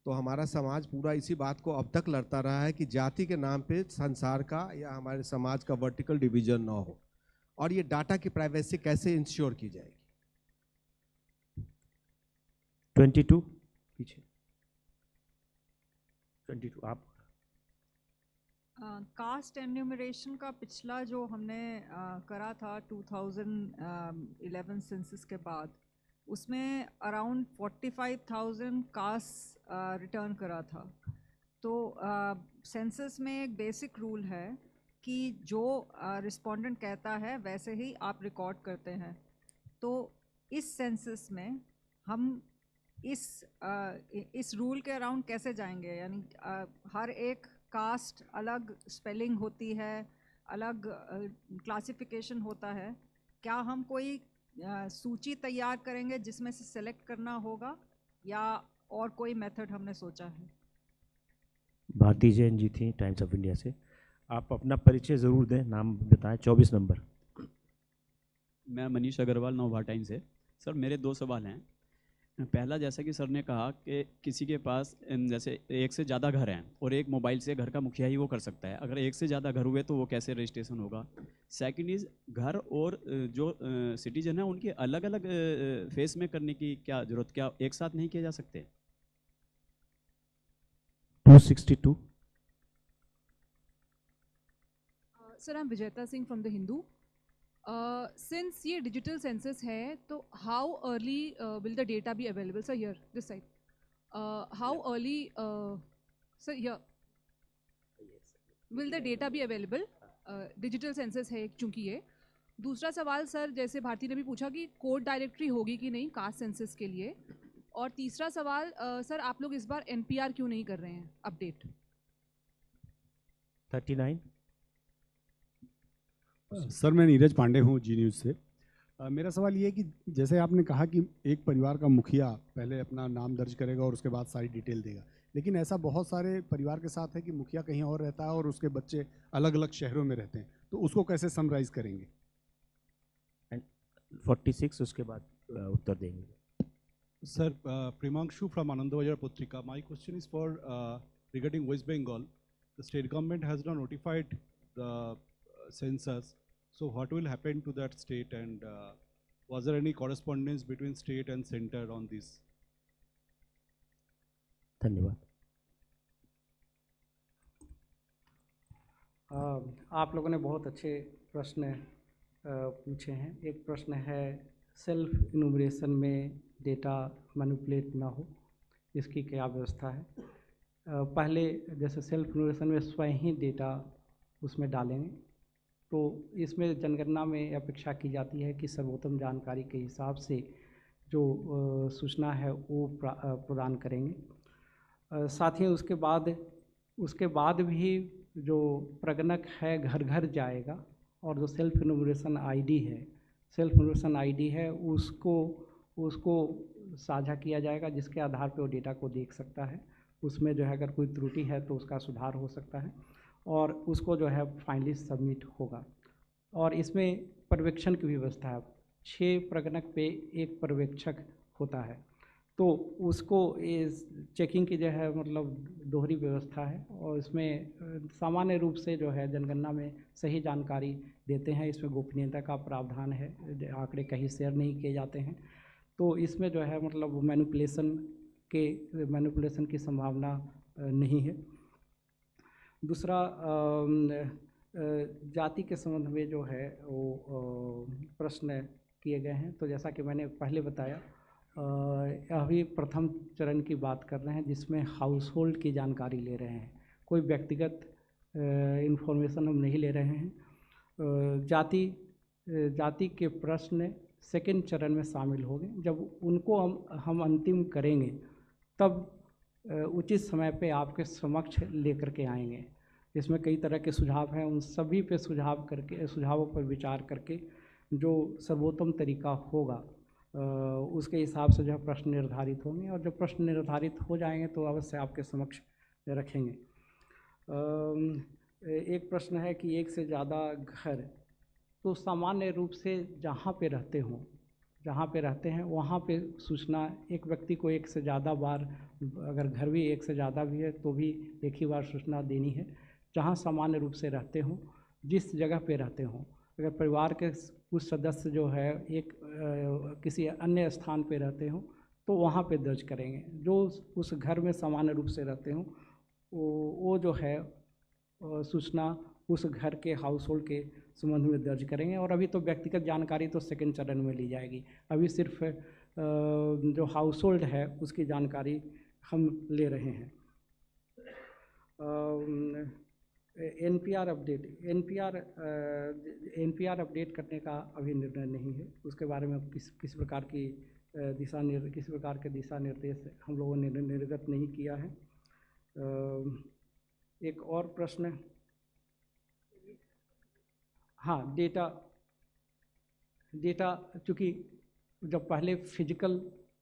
तो हमारा समाज पूरा इसी बात को अब तक लड़ता रहा है कि जाति के नाम पे संसार का या हमारे समाज का वर्टिकल डिवीजन ना हो, और ये डाटा की प्राइवेसी कैसे इंश्योर की जाएगी? 22 पीछे 22 आप। कास्ट एन्यूमरेशन का पिछला जो हमने करा था 2011 सेंसस के बाद, उसमें अराउंड 45,000 कास्ट रिटर्न करा था। तो सेंसस में एक बेसिक रूल है कि जो रिस्पोंडेंट कहता है वैसे ही आप रिकॉर्ड करते हैं। तो इस सेंसस में हम इस रूल के अराउंड कैसे जाएंगे? यानी हर एक कास्ट अलग स्पेलिंग होती है, अलग क्लासिफिकेशन होता है। क्या हम कोई सूची तैयार करेंगे जिसमें से सेलेक्ट करना होगा, या और कोई मेथड हमने सोचा है? भारती जैन जी थी टाइम्स ऑफ इंडिया से। आप अपना परिचय ज़रूर दें, नाम बताएं। 24 नंबर। मैं मनीष अग्रवाल, नवभारत टाइम्स से। सर मेरे दो सवाल हैं। पहला, जैसा कि सर ने कहा कि किसी के पास जैसे एक से ज़्यादा घर हैं और एक मोबाइल से घर का मुखिया ही वो कर सकता है। अगर एक से ज़्यादा घर हुए तो वो कैसे रजिस्ट्रेशन होगा? सेकंड इज़, घर और जो सिटीजन है उनके अलग अलग फेस में करने की क्या ज़रूरत, क्या एक साथ नहीं किए जा सकते? 262। सर, आई एम विजेता Singh from the Hindu. Since ये डिजिटल सेंसस है, तो how early will the data be available? Sir here this side, how early sir here will the data be available? Digital census है चूंकि ये। दूसरा सवाल सर, जैसे भारती ने भी पूछा कि कोड डायरेक्टरी होगी कि नहीं कास्ट सेंसस के लिए। और तीसरा सवाल सर, आप लोग इस बार NPR क्यों नहीं कर रहे हैं अपडेट? 39। सर मैं नीरज पांडे हूँ जी न्यूज़ से। मेरा सवाल ये है कि जैसे आपने कहा कि एक परिवार का मुखिया पहले अपना नाम दर्ज करेगा और उसके बाद सारी डिटेल देगा, लेकिन ऐसा बहुत सारे परिवार के साथ है कि मुखिया कहीं और रहता है और उसके बच्चे अलग अलग शहरों में रहते हैं, तो उसको कैसे समराइज करेंगे? 46 उसके बाद उत्तर देंगे। Sir, Primangshu from Anandabazar Putrika. My question is for regarding West Bengal. The state government has not notified the census. So what will happen to that state, and was there any correspondence between state and center on this? धन्यवाद। आप लोगों ने बहुत अच्छे प्रश्न पूछे हैं। एक प्रश्न है सेल्फ इनुमरेशन में डेटा मैनिपुलेट ना हो, इसकी क्या व्यवस्था है। पहले जैसे सेल्फ इनुमरेशन में स्वयं ही डेटा उसमें डालेंगे, तो इसमें जनगणना में अपेक्षा की जाती है कि सर्वोत्तम जानकारी के हिसाब से जो सूचना है वो प्रदान करेंगे। साथ ही उसके बाद भी जो प्रगणक है घर घर जाएगा और जो सेल्फ इनुमरेशन आईडी है उसको साझा किया जाएगा, जिसके आधार पर वो डेटा को देख सकता है। उसमें जो है अगर कोई त्रुटि है तो उसका सुधार हो सकता है और उसको जो है फाइनली सबमिट होगा। और इसमें पर्यवेक्षण की व्यवस्था है। 6 प्रगणक पे 1 पर्यवेक्षक होता है, तो उसको इस चेकिंग की जो है मतलब दोहरी व्यवस्था है। और इसमें सामान्य रूप से जो है जनगणना में सही जानकारी देते हैं। इसमें गोपनीयता का प्रावधान है, आंकड़े कहीं शेयर नहीं किए जाते हैं। तो इसमें जो है मतलब मैनिपुलेशन की संभावना नहीं है। दूसरा, जाति के संबंध में जो है वो प्रश्न किए गए हैं। तो जैसा कि मैंने पहले बताया, अभी प्रथम चरण की बात कर रहे हैं जिसमें हाउस होल्ड की जानकारी ले रहे हैं, कोई व्यक्तिगत इन्फॉर्मेशन हम नहीं ले रहे हैं। जाति के प्रश्न सेकंड चरण में शामिल होंगे। जब उनको हम अंतिम करेंगे तब उचित समय पे आपके समक्ष लेकर के आएंगे। इसमें कई तरह के सुझाव हैं, उन सभी पे सुझावों पर विचार करके जो सर्वोत्तम तरीका होगा उसके हिसाब से जो है प्रश्न निर्धारित होंगे, और जब प्रश्न निर्धारित हो जाएंगे तो अवश्य आपके समक्ष रखेंगे। एक प्रश्न है कि 1 से ज़्यादा घर, तो सामान्य रूप से जहाँ पे रहते हैं वहाँ पे सूचना एक व्यक्ति को 1 से ज़्यादा बार, अगर घर भी 1 से ज़्यादा भी है तो भी एक ही बार सूचना देनी है। जहाँ सामान्य रूप से रहते हों, जिस जगह पे रहते हों, अगर परिवार के कुछ सदस्य जो है किसी अन्य स्थान पे रहते हों तो वहाँ पे दर्ज करेंगे। जो उस घर में सामान्य रूप से रहते हों वो जो है सूचना उस घर के हाउस होल्ड के संबंध में दर्ज करेंगे। और अभी तो व्यक्तिगत जानकारी तो सेकंड चरण में ली जाएगी। अभी सिर्फ जो हाउस होल्ड है उसकी जानकारी हम ले रहे हैं। एनपीआर अपडेट करने का अभी निर्णय नहीं है। उसके बारे में किस प्रकार के दिशा निर्देश हम लोगों ने निर्गत नहीं किया है। एक और प्रश्न, हाँ, डेटा चूँकि जब पहले फिजिकल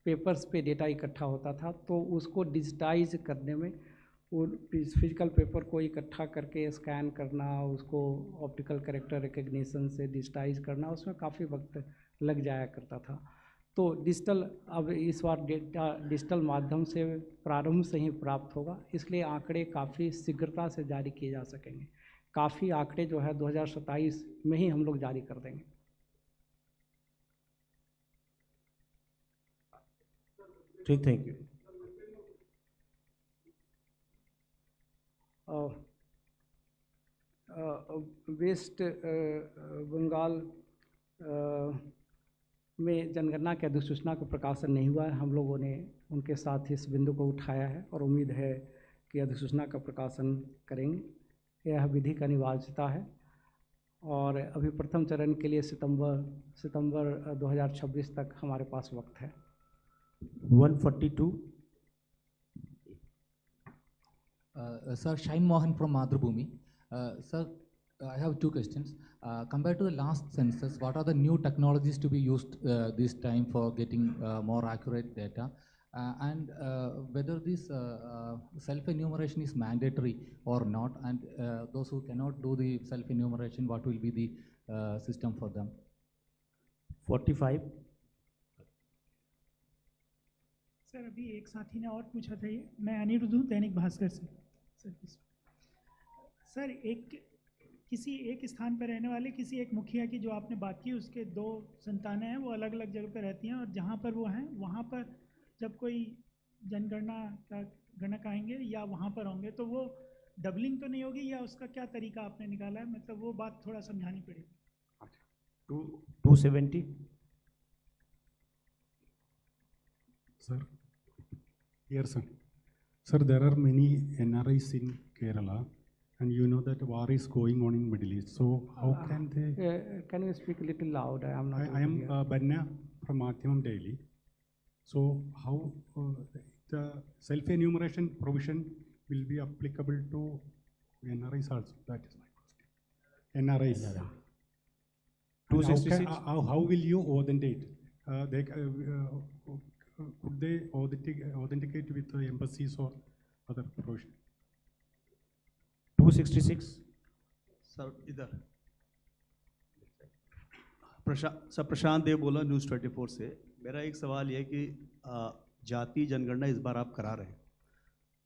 पेपर्स पे डेटा इकट्ठा होता था तो उसको डिजिटाइज करने में, वो फिजिकल पेपर को इकट्ठा करके स्कैन करना, उसको ऑप्टिकल कैरेक्टर रिकग्निशन से डिजिटाइज करना, उसमें काफ़ी वक्त लग जाया करता था। तो अब इस बार डेटा डिजिटल माध्यम से प्रारंभ से ही प्राप्त होगा, इसलिए आंकड़े काफ़ी शीघ्रता से जारी किए जा सकेंगे। काफ़ी आंकड़े जो है 2027 में ही हम लोग जारी कर देंगे। ठीक, थैंक यू। वेस्ट बंगाल में जनगणना की अधिसूचना का प्रकाशन नहीं हुआ है। हम लोगों ने उनके साथ इस बिंदु को उठाया है और उम्मीद है कि अधिसूचना का प्रकाशन करेंगे। यह विधि का अनिवार्यता है और अभी प्रथम चरण के लिए सितंबर 2026 तक हमारे पास वक्त है। 142। Sir, Shain Mohan from Madhubhumi. Sir, I have 2 questions. Compared to the last census, what are the new technologies to be used this time for getting more accurate data? And whether this self-enumeration is mandatory or not, and those who cannot do the self-enumeration, what will be the system for them? 45। Sir, अभी एक साथी ने और पूछा था ये, मैं अनिरुद्ध हूँ दैनिक भास्कर से। सर, किसी एक स्थान पर रहने वाले किसी एक मुखिया की जो आपने बात की, उसके 2 संतानें हैं, वो अलग अलग जगह पर रहती हैं, और जहाँ पर वो हैं वहाँ पर जब कोई जनगणना का गणक आएंगे या वहाँ पर होंगे तो वो डबलिंग तो नहीं होगी, या उसका क्या तरीका आपने निकाला है, मतलब वो बात थोड़ा समझानी पड़ेगी। 270. Sir, here, sir. Sir, there are many NRIs in Kerala, and you know that war is going on in Middle East. So how can they? Can you speak a little loud? I am not. I am Banna from Mathyamam Daily. So how the self-enumeration provision will be applicable to NRIs also? That is my question. NRIs. And 266. how will you authenticate? Could they authenticate with the embassies or other provision? 266. Sir इधर प्रशांत देव बोला न्यूज़ 24 से। मेरा एक सवाल ये है कि जाति जनगणना इस बार आप करा रहे हैं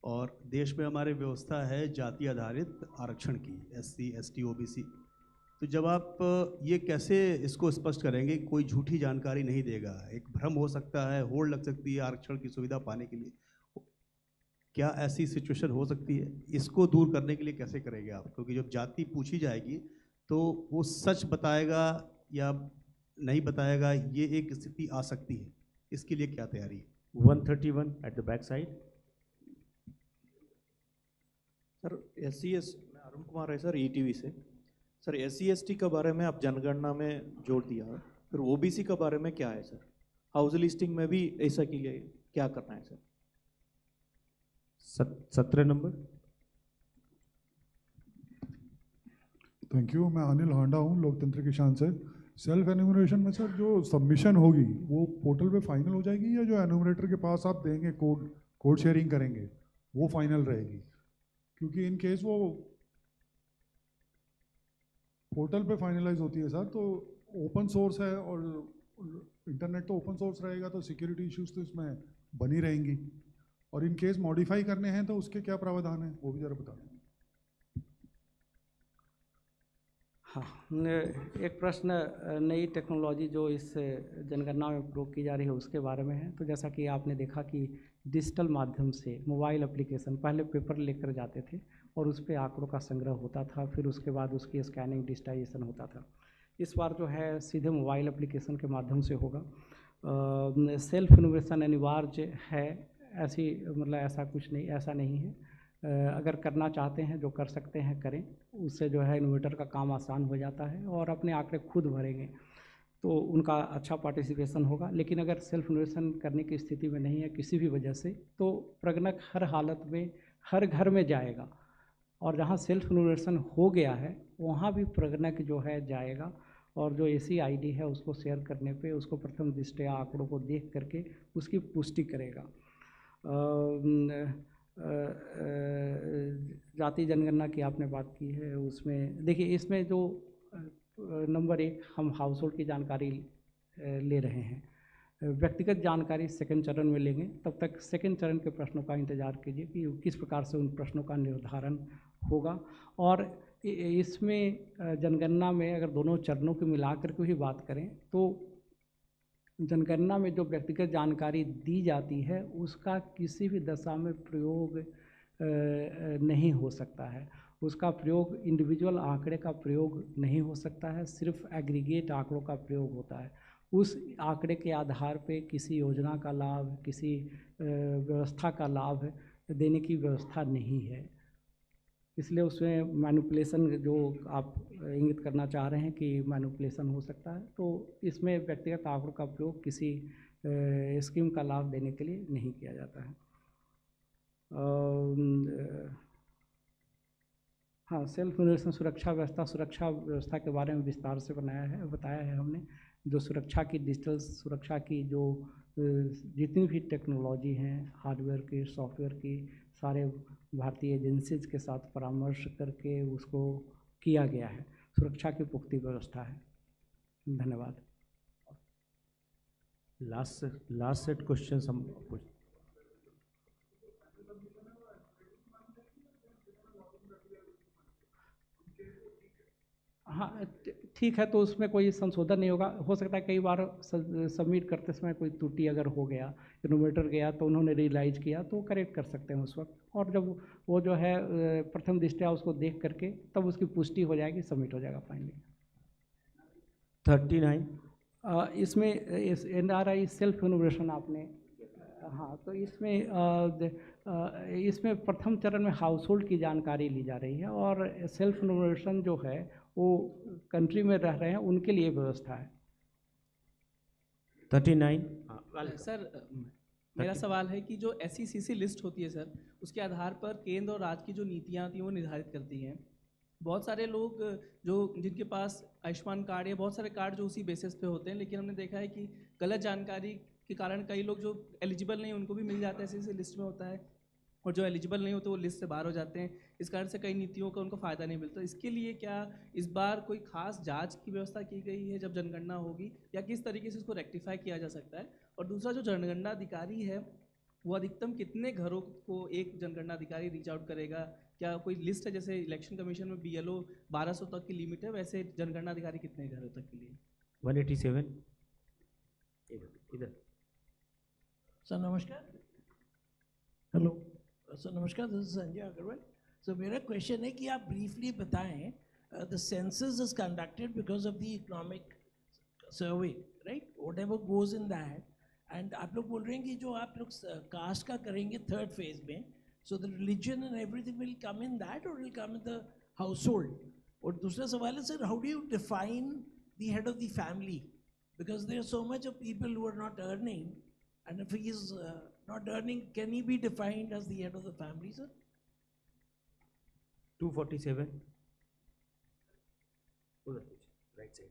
और देश में हमारे व्यवस्था है जाति आधारित आरक्षण की, SC, ST, OBC। तो जब आप ये कैसे इसको स्पष्ट करेंगे, कोई झूठी जानकारी नहीं देगा, एक भ्रम हो सकता है, होड़ लग सकती है आरक्षण की सुविधा पाने के लिए, क्या ऐसी सिचुएशन हो सकती है? इसको दूर करने के लिए कैसे करेंगे आप? क्योंकि जब जाति पूछी जाएगी तो वो सच बताएगा या नहीं बताएगा, ये एक स्थिति आ सकती है, इसके लिए क्या तैयारी है? 131 at the back side. Sir SCS, मैं अरुण कुमार है सर, ETV से। सर SC ST के बारे में आप जनगणना में जोड़ दिया, फिर OBC के बारे में क्या है सर? हाउस लिस्टिंग में भी ऐसा के लिए क्या करना है सर? 17 नंबर। Thank you. मैं अनिल हांडा हूँ लोकतंत्र किसान से। सेल्फ एन्यूमरेशन में सर जो सबमिशन होगी वो पोर्टल पे फाइनल हो जाएगी, या जो एन्यूमरेटर के पास आप देंगे कोड शेयरिंग करेंगे वो फाइनल रहेगी? क्योंकि इन केस वो पोर्टल पे फाइनलाइज होती है सर, तो ओपन सोर्स है और इंटरनेट तो ओपन सोर्स रहेगा, तो सिक्योरिटी इश्यूज तो इसमें बनी रहेंगी, और इन केस मॉडिफाई करने हैं तो उसके क्या प्रावधान है वो भी जरा बता दें। हाँ, एक प्रश्न नई टेक्नोलॉजी जो इस जनगणना में प्रयोग की जा रही है उसके बारे में है। तो जैसा कि आपने देखा कि डिजिटल माध्यम से मोबाइल एप्लीकेशन, पहले पेपर लेकर जाते थे और उस पर आंकड़ों का संग्रह होता था, फिर उसके बाद उसकी स्कैनिंग डिजिटाइजेशन होता था। इस बार जो है सीधे मोबाइल एप्लीकेशन के माध्यम से होगा। सेल्फ इनोवेशन अनिवार्य है, ऐसी मतलब ऐसा कुछ नहीं, ऐसा नहीं है। अगर करना चाहते हैं, जो कर सकते हैं करें, उससे जो है इनोवेटर का काम आसान हो जाता है और अपने आंकड़े खुद भरेंगे तो उनका अच्छा पार्टिसिपेशन होगा। लेकिन अगर सेल्फ इनोवेशन करने की स्थिति में नहीं है किसी भी वजह से, तो प्रगणक हर हालत में हर घर में जाएगा, और जहाँ सेल्फ इनोवेशन हो गया है वहाँ भी प्रगणक जो है जाएगा, और जो ऐसी ID है उसको शेयर करने पे उसको प्रथम दृष्टया आंकड़ों को देख करके उसकी पुष्टि करेगा। जाति जनगणना की आपने बात की है, उसमें देखिए, इसमें जो नंबर 1 हम हाउस होल्ड की जानकारी ले रहे हैं, व्यक्तिगत जानकारी सेकंड चरण में लेंगे। तब तक सेकंड चरण के प्रश्नों का इंतजार कीजिए कि किस प्रकार से उन प्रश्नों का निर्धारण होगा। और इसमें जनगणना में अगर दोनों चरणों को मिलाकर के भी बात करें तो जनगणना में जो व्यक्तिगत जानकारी दी जाती है उसका किसी भी दशा में प्रयोग नहीं हो सकता है। उसका प्रयोग इंडिविजुअल आंकड़े का प्रयोग नहीं हो सकता है, सिर्फ एग्रीगेट आंकड़ों का प्रयोग होता है। उस आंकड़े के आधार पे किसी योजना का लाभ, किसी व्यवस्था का लाभ देने की व्यवस्था नहीं है। इसलिए उसमें मैनिपुलेशन जो आप इंगित करना चाह रहे हैं कि मैनिपुलेशन हो सकता है, तो इसमें व्यक्तिगत आंकड़ों का प्रयोग किसी स्कीम का लाभ देने के लिए नहीं किया जाता है। हाँ, सेल्फ इनोवेशन सुरक्षा व्यवस्था के बारे में विस्तार से बताया है हमने। जो सुरक्षा की, डिजिटल सुरक्षा की जो जितनी भी टेक्नोलॉजी हैं, हार्डवेयर की, सॉफ्टवेयर की, सारे भारतीय एजेंसीज के साथ परामर्श करके उसको किया गया है। सुरक्षा की पुख्ती व्यवस्था है। धन्यवाद। लास्ट सेट क्वेश्चंस हम पूछ। हाँ, ठीक है, तो उसमें कोई संशोधन नहीं होगा। हो सकता है कई बार सबमिट करते समय कोई त्रुटि अगर हो गया, इनोवेटर गया तो उन्होंने रियलाइज़ किया तो करेक्ट कर सकते हैं उस वक्त, और जब वो जो है प्रथम दृष्टया उसको देख करके तब उसकी पुष्टि हो जाएगी, सबमिट हो जाएगा फाइनली। 39 इसमें NRI सेल्फ इनोवेशन आपने, हाँ, तो इसमें प्रथम चरण में हाउस होल्ड की जानकारी ली जा रही है, और सेल्फ इनोवेशन जो है वो कंट्री में रह रहे हैं उनके लिए व्यवस्था है। 39 सर मेरा सवाल है कि जो SECC लिस्ट होती है सर, उसके आधार पर केंद्र और राज्य की जो नीतियाँ होती हैं वो निर्धारित करती हैं। बहुत सारे लोग जो जिनके पास आयुष्मान कार्ड या बहुत सारे कार्ड जो उसी बेसिस पे होते हैं, लेकिन हमने देखा है कि गलत जानकारी के कारण कई लोग जो एलिजिबल नहीं उनको भी मिल जाता है, ऐसे लिस्ट में होता है, और जो एलिजिबल नहीं होते वो लिस्ट से बाहर हो जाते हैं। इस कारण से कई नीतियों का उनको फ़ायदा नहीं मिलता। इसके लिए क्या इस बार कोई खास जांच की व्यवस्था की गई है जब जनगणना होगी, या किस तरीके से इसको रेक्टिफाई किया जा सकता है? और दूसरा, जो जनगणना अधिकारी है वो अधिकतम कितने घरों को एक जनगणना अधिकारी रीच आउट करेगा? क्या कोई लिस्ट है, जैसे इलेक्शन कमीशन में BLO 1200 तक की लिमिट है, वैसे जनगणना अधिकारी कितने घरों तक के लिए? 187 इधर। सर नमस्कार। हेलो सर नमस्कार, this is Sanjay Agrawal. Sir मेरा क्वेश्चन है कि आप ब्रीफली बताएं, the census is conducted because of the economic survey, right? Whatever goes in that, and आप लोग बोल रहे हैं कि जो आप लोग कास्ट का करेंगे थर्ड फेज में, so the religion and everything will come in that or will come in the household? और दूसरा सवाल है sir, how do you define the head of the family? Because there are so much of people who are not earning, and if he is not earning, can he be defined as the head of the family, sir? 247 उधर राइट साइड।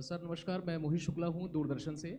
सर नमस्कार, मैं मोहित शुक्ला हूँ दूरदर्शन से।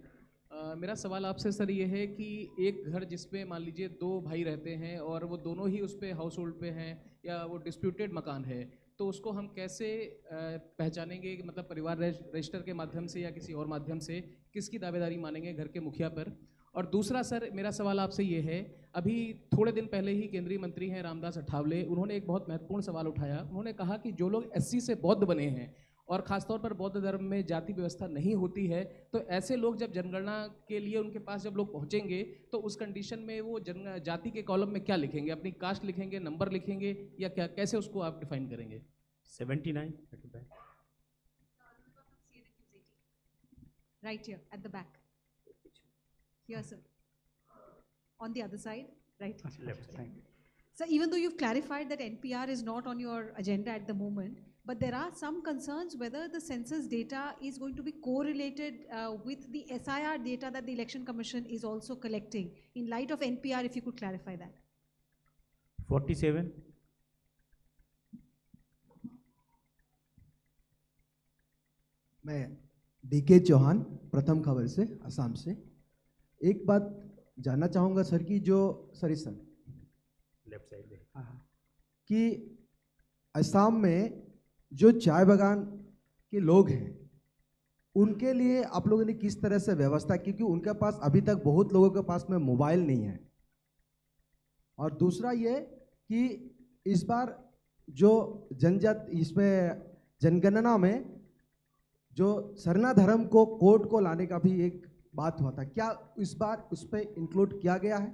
मेरा सवाल आपसे सर ये है कि एक घर जिसमें मान लीजिए 2 भाई रहते हैं और वो दोनों ही उस पे हाउस होल्ड पे हैं, या वो डिस्प्यूटेड मकान है, तो उसको हम कैसे पहचानेंगे? मतलब परिवार रजिस्टर के माध्यम से या किसी और माध्यम से किसकी दावेदारी मानेंगे घर के मुखिया पर? और दूसरा सर मेरा सवाल आपसे ये है, अभी थोड़े दिन पहले ही केंद्रीय मंत्री हैं रामदास अठावले, उन्होंने एक बहुत महत्वपूर्ण सवाल उठाया। उन्होंने कहा कि जो लोग SC से बौद्ध बने हैं और ख़ासतौर पर बौद्ध धर्म में जाति व्यवस्था नहीं होती है, तो ऐसे लोग जब जनगणना के लिए उनके पास जब लोग पहुंचेंगे तो उस कंडीशन में वो जाति के कॉलम में क्या लिखेंगे? अपनी कास्ट लिखेंगे, नंबर लिखेंगे, या क्या, कैसे उसको आप डिफाइन करेंगे? 79 Right here at the back. Here, sir. On the other side, right? Left side. So even though you've clarified that NPR is not on your agenda at the moment, but there are some concerns whether the census data is going to be correlated with the SIR data that the Election Commission is also collecting. In light of NPR, if you could clarify that. 47 मैं DK चौहान प्रथम खबर से असम से। एक बात जानना चाहूँगा सर कि जो सर लेफ्ट साइड कि असम में जो चाय बागान के लोग हैं उनके लिए आप लोगों ने किस तरह से व्यवस्था, क्योंकि उनके पास अभी तक बहुत लोगों के पास में मोबाइल नहीं है। और दूसरा ये कि इस बार जो इसमें जनगणना में जो सरना धर्म को कोड को लाने का भी एक बात हुआ था, क्या इस बार उस पर इंक्लूड किया गया है?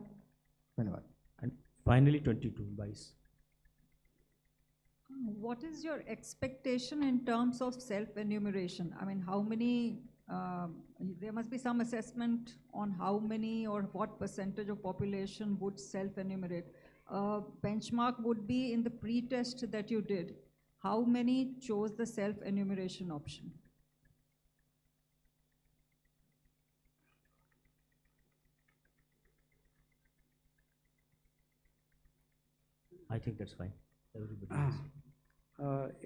धन्यवाद। And finally 22 What is your expectation in terms of self-enumeration? I mean, how many, there must be some assessment on how many or what percentage of population would self-enumerate. Benchmark would be in the pre-test that you did. How many chose the self-enumeration option? I think that's fine. Everybody is.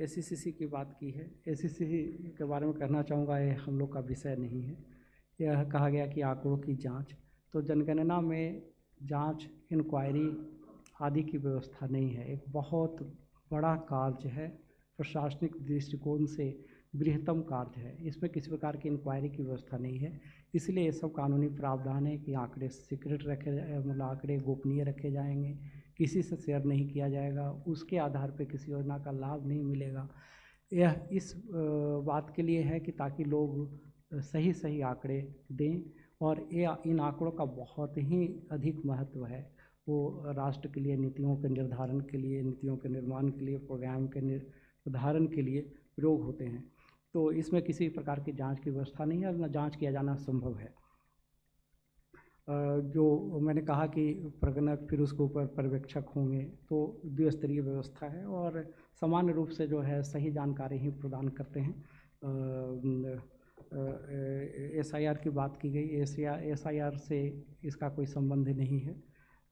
SECC की बात की है। SECC के बारे में कहना चाहूँगा, ये हम लोग का विषय नहीं है। यह कहा गया कि आंकड़ों की जांच, तो जनगणना में जांच, इंक्वायरी आदि की व्यवस्था नहीं है। एक बहुत बड़ा कार्य है, प्रशासनिक दृष्टिकोण से बृहत्तम कार्य है। इसमें किसी प्रकार की इंक्वायरी की व्यवस्था नहीं है। इसलिए ये सब कानूनी प्रावधान है कि आंकड़े सीक्रेट रखे, मतलब आंकड़े गोपनीय रखे जाएंगे। किसी से शेयर नहीं किया जाएगा, उसके आधार पे किसी योजना का लाभ नहीं मिलेगा। यह इस बात के लिए है कि ताकि लोग सही सही आंकड़े दें, और ये इन आंकड़ों का बहुत ही अधिक महत्व है। वो राष्ट्र के लिए नीतियों के निर्धारण के लिए, नीतियों के निर्माण के लिए, प्रोग्राम के निर्धारण के लिए प्रयोग होते हैं। तो इसमें किसी प्रकार की जांच की व्यवस्था नहीं है, और न जांच किया जाना संभव है। जो मैंने कहा कि प्रगणक फिर उसके ऊपर पर्यवेक्षक होंगे, तो द्विस्तरीय व्यवस्था है और सामान्य रूप से जो है सही जानकारी ही प्रदान करते हैं। SIR की बात की गई, SIR से इसका कोई संबंध नहीं है,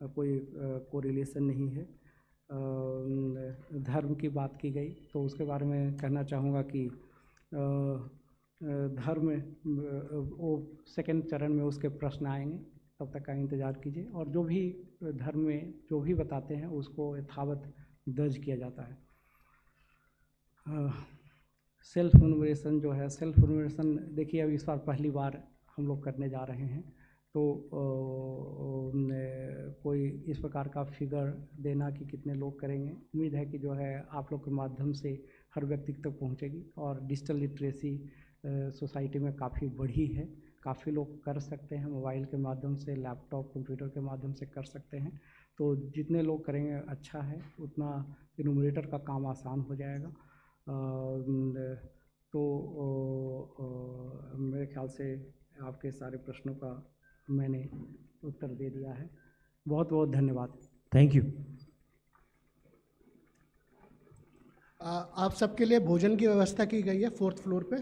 कोई कोरिलेशन नहीं है। धर्म की बात की गई, तो उसके बारे में कहना चाहूँगा कि धर्म वो सेकंड चरण में उसके प्रश्न आएंगे, तब तक का इंतज़ार कीजिए। और जो भी धर्म में जो भी बताते हैं उसको यथावत दर्ज किया जाता है। सेल्फ इन्यूमरेशन जो है, सेल्फ इन्यूमरेशन देखिए अब इस बार पहली बार हम लोग करने जा रहे हैं, तो कोई इस प्रकार का फिगर देना कि कितने लोग करेंगे, उम्मीद है कि जो है आप लोग के माध्यम से हर व्यक्ति तक पहुंचेगी। और डिजिटल लिटरेसी सोसाइटी में काफ़ी बढ़ी है, काफ़ी लोग कर सकते हैं, मोबाइल के माध्यम से, लैपटॉप कंप्यूटर के माध्यम से कर सकते हैं। तो जितने लोग करेंगे अच्छा है, उतना इन्यूमरेटर का काम आसान हो जाएगा। तो मेरे ख्याल से आपके सारे प्रश्नों का मैंने उत्तर दे दिया है। बहुत बहुत धन्यवाद। Thank you. आप सबके लिए भोजन की व्यवस्था की गई है 4th फ्लोर पे।